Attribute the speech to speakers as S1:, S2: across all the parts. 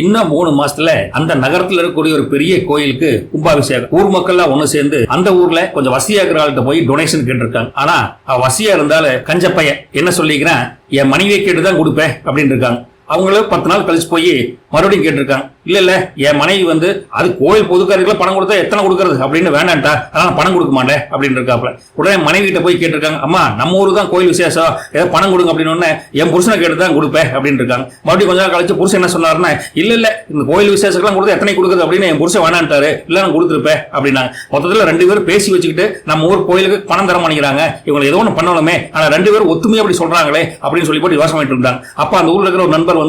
S1: இன்னும் 3 மாசத்துல அந்த நகரத்துல இருக்கக்கூடிய ஒரு பெரிய கோயிலுக்கு கும்பாபிஷேகம். ஊர் மக்கள் ஒண்ணு சேர்ந்து அந்த ஊர்ல கொஞ்சம் வசதியா இருக்கிற ஆள்கிட்ட போய் டொனேஷன் கேட்டிருக்காங்க. ஆனா வசதியா இருந்தாலும் கஞ்சப்பைய என்ன சொல்லிக்கிறேன், என் மனைவியை கேட்டுதான் கொடுப்பேன் அப்படின்னு இருக்காங்க. அவங்களும் 10 நாள் கழிச்சு போய் மறுபடியும் கேட்டிருக்காங்க. இல்ல என் மனைவி அது கோயில் பொதுக்காரர்களுக்கு பணம் கொடுத்தா எத்தனை கொடுக்கறது அப்படின்னு வேண்டான்டா, அதனால பணம் கொடுக்க மாட்டேன் அப்படின்னு இருக்காப்ல. உடனே மனைவி கிட்ட போய் கேட்டிருக்காங்க, அம்மா நம்ம ஊரு தான் கோயில் விசேஷம், ஏதோ பணம் கொடுங்க அப்படின்னு. என் புருஷனை கேட்டு தான் கொடுப்பேன் அப்படின்னு இருக்காங்க. மறுபடியும் கொஞ்ச நாள் கழிச்சு புருஷன் என்ன சொன்னாருன்னா, இல்ல இந்த கோயில் விசேஷத்துக்கு கொடுத்து எத்தனை கொடுக்குறது அப்படின்னு என் புருஷன் வேணான்ட்டாரு, இல்ல நான் கொடுத்துருப்பேன் அப்படின்னா. மொத்தத்தில் 2 பேரும் பேசி வச்சுக்கிட்டு நம்ம ஊர் கோயிலுக்கு பணம் தர மாட்டேங்கிறாங்க, இவங்க ஏதோ ஒன்று பண்ணணுமே, ஆனா 2 பேரும் ஒத்துமையா அப்படி சொல்றாங்களே அப்படின்னு சொல்லி போட்டு யோசனை பண்ணிட்டு இருந்தாங்க. அப்ப அந்த ஊர்ல இருக்கிற ஒரு நண்பர்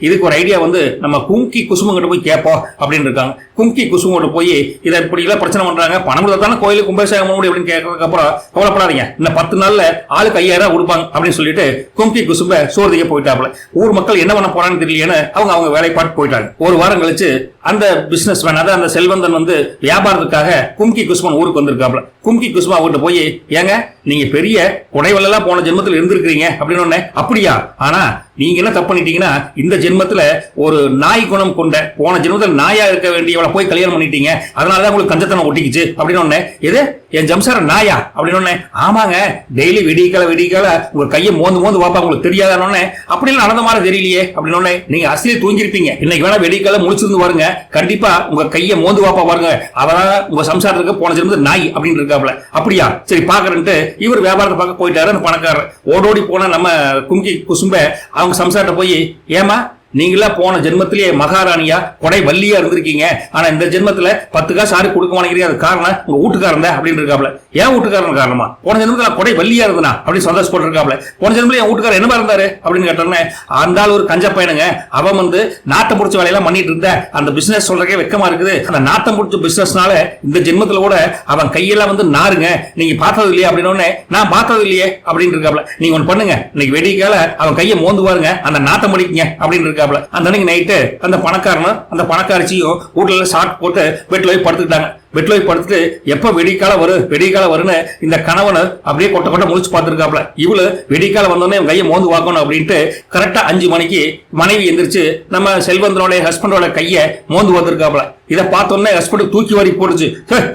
S1: இதுக்கு ஒரு ஐடியா நம்ம கும்கி குசுமங்கிட்ட போய் கேட்போம் அப்படின்னு இருக்காங்க. கும்கி குசுமோட போய் இதை இப்படி எல்லாம் பிரச்சனை பண்றாங்க, பணம் கொடுத்தானே கோயிலுக்கு கும்பாபிஷேகம் பண்ண முடியும் அப்படின்னு கேட்கறதுக்கு அப்புறம் கவலைப்படாதீங்க, இன்னும் 10 நாள்ல ஆளுக்கு 5000 கொடுப்பாங்க அப்படின்னு சொல்லிட்டு கும்கி குசும்ப சோர்திக்க போயிட்டாப்ல. ஊர் மக்கள் என்ன பண்ண போறான்னு தெரியலன்னு அவங்க வேலைப்பாட்டு போயிட்டாங்க. ஒரு வாரம் கழிச்சு அந்த பிசினஸ் மேன், அதாவது அந்த செல்வந்தன் வியாபாரத்துக்காக கும்கி குசுமன் ஊருக்கு வந்திருக்காப்ல. கும்கி குசுமா அவர்கிட்ட போய், ஏங்க நீங்க பெரிய குடைவெல்லாம் போன ஜென்மத்தில் இருந்திருக்கிறீங்க அப்படின்னு. அப்படியா, ஆனா நீங்க என்ன தப்பு பண்ணிட்டீங்கன்னா, இந்த ஜென்மத்துல ஒரு நாய் குணம் கொண்ட, போன ஜென்மத்தில் நாயா இருக்க வேண்டியவளை போய் கல்யாணம் பண்ணிட்டீங்க, அதனாலதான் உங்களுக்கு கஞ்சத்தனம் ஒட்டிக்குச்சு அப்படின்னு. எது என் ஜம்சார நாயா அப்படின்னு. ஆமாங்க, டெய்லி வெடிக்கால உங்க கையை மோந்து வாப்பா, உங்களுக்கு தெரியாதானே, அப்படின்னு நடந்த மாதிரி தெரியலையே அப்படின்னு. நீங்க அசிலே தூங்கிருப்பீங்க, இன்னைக்கு வேணா வெடிக்கால முழிச்சிருந்து பாருங்க, கண்டிப்பா உங்க கையை மோந்து வாப்பா பாருங்க, அவதான் உங்க சம்சாரத்துக்கு போன ஜென்மத்தில் நாய் அப்படின்னு இருக்காப்ல. அப்படியா, சரி பாக்குறேன்ட்டு இவர் வியாபாரத்தை பார்க்க போயிட்டாரு. அந்த பணக்காரர் ஓடோடி போன நம்ம கும்கி குசும்ப அவங்க சம்சாரத்தை போய், ஏமா நீங்களா போன ஜென்மத்திலேயே மகாராணியா கொடை வள்ளியா இருந்திருக்கீங்க, ஆனா இந்த ஜென்மத்துல 10 காசு ஆறு கொடுக்க மாட்டேங்கிறீங்க, அது காரணம் உங்க வீட்டுக்காரன் அப்படின்னு இருக்காப்ல. ஏன் வீட்டுக்காரன் காரணமா, போன ஜென்மத்துல கொடை வள்ளியா இருந்தா அப்படின்னு சந்தோஷப்பட்டு இருக்காப்ல. போன ஜென்மத்துல என் வீட்டுக்காரர் என்ன இருந்தாரு அப்படின்னு கேட்டோன்னே, அந்த ஆள் ஒரு கஞ்ச பையனுங்க, அவன் நாட்டம் பிடிச்ச வேலையெல்லாம் பண்ணிட்டு இருந்த அந்த பிசினஸ் சொல்றக்கே வெக்கமா இருக்குது, அந்த நாட்டம் பிடிச்ச பிசினஸ்னால இந்த ஜென்மத்துல கூட அவன் கையெல்லாம் நாருங்க, நீங்க பார்த்தது இல்லையா அப்படின்னு. நான் பார்த்தது இல்லையே அப்படின்னு இருக்காப்ல. நீங்க ஒண்ணு பண்ணுங்க, இன்னைக்கு வெடிக்கால அவன் கையை மோந்து பாருங்க, அந்த நாட்டம் படிக்குங்க அப்படின்னு இருக்கா. அந்த நைட்டு அந்த பணக்காரனும் அந்த பணக்காரச்சியும் வீட்டுல ஷார்ட் போட்டு பெட்ல போய் படுத்துக்கிட்டாங்க. பெட்ல போய் படுத்துட்டு எப்ப வெடிக்கால வருன்னு இந்த கணவனை அப்படியே கொட்ட முழிச்சு பார்த்துருக்காப்ல. இவ்வளவு வெடிக்கால வந்தோடனே கையை மோந்து வாக்கணும் அப்படின்ட்டு கரெக்டா 5 மணிக்கு மனைவி எந்திரிச்சு நம்ம செல்வந்தனோட ஹஸ்பண்டோட கையை மோந்து வந்திருக்காப்ல. இதை பார்த்தோன்னே ஹஸ்பண்ட் தூக்கி வாரி போடுச்சு,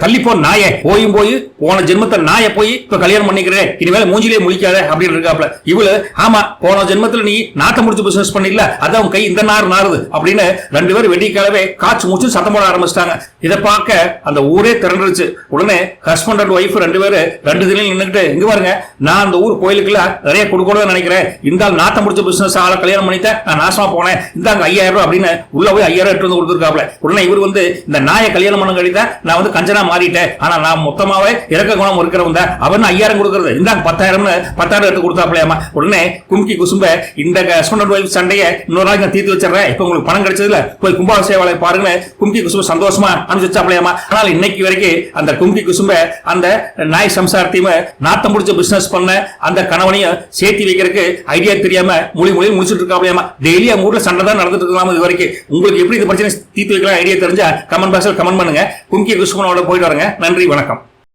S1: தள்ளி போ நாய, போய் போன ஜென்மத்தை நாய போய் இப்ப கல்யாணம் பண்ணிக்கிறேன், இனிமேல மூஞ்சிலே முழிக்காத அப்படின்னு இருக்காப்ல. இவ்வளவு ஆமா, போன ஜென்மத்துல நீ நாட்டம் முடிச்சு பிசினஸ் பண்ணிடல, அதான் கை இந்த நாறுது அப்படின்னு 2 பேரும் வெடிக்காலவே காய்ச்சி மூச்சு சத்தம் போட ஆரம்பிச்சிட்டாங்க. இதை பார்க்க அந்த ஊரே திரண்டுருச்சு. உடனே ஹஸ்பண்ட் அண்ட் ஒய்ஃப் 2 பேரும் 2 தினம் நின்னுக்கிட்டு, இங்க பாருங்க, நான் அந்த ஊர் கோயிலுக்குள்ள நிறைய கொடுக்கணும்னு நினைக்கிறேன், இந்த நாட்டம் முடிச்ச பிசினஸ் ஆளை கல்யாணம் பண்ணிட்டேன், நான் நாசமா போனேன், இந்தாங்க 5000 அப்படின்னு உள்ள போய் 5000 எடுத்து கொடுத்துருக்காப்ல. உடனே இவர் இந்த நாயை கல்யாணம் பண்ண கழித்த நான் கஞ்சனா மாறிட்டேன், ஆனா நான் மொத்தமாவே இறக்க குணம் இருக்கிறவன் அவன் 5000 கொடுக்கறது, இந்தாங்க 10,000 எடுத்து கொடுத்தாப்லையாமா. உடனே கும்கி குசும்ப, இந்த ஹஸ்பண்ட் அண்ட் ஒய்ஃப் சண்டையை இன்னொரு நாளைக்கு நான் தீர்த்து வச்சிடறேன், இப்ப உங்களுக்கு பணம் கிடைச்சதுல போய் கும்பாபிஷேகம் பாருங்க, கும்கி குசும்ப சந்தோஷமா அனுப்பிச்சு வச்சாப்லையாமா. ஆனால் இன்னைக்கு வரைக்கும் அந்த கும்கி குசும்ப அந்த நாய் சம்சாரத்தையும் நாட்டம் முடிச்ச பிசினஸ் பண்ண அந்த கணவனையும் சேர்த்து வைக்கிறதுக்கு ஐடியா தெரியாம மொழி முடிச்சுட்டு இருக்காப்லையாமா. டெய்லி அவங்க ஊர்ல சண்டை தான் நடந்துட்டு இருக்கலாம். இது வரைக்கும் உங்களுக்கு எப்படி இந்த பிரச்சனை தீர்த்து வைக்கலாம் ஐடியா தெரிஞ்சா கமெண்ட் பாக்ஸ்ல கமெண்ட் பண்ணுங்க. கும்கி குசுமனோட போயிட்டு வரங்க. நன்றி, வணக்கம்.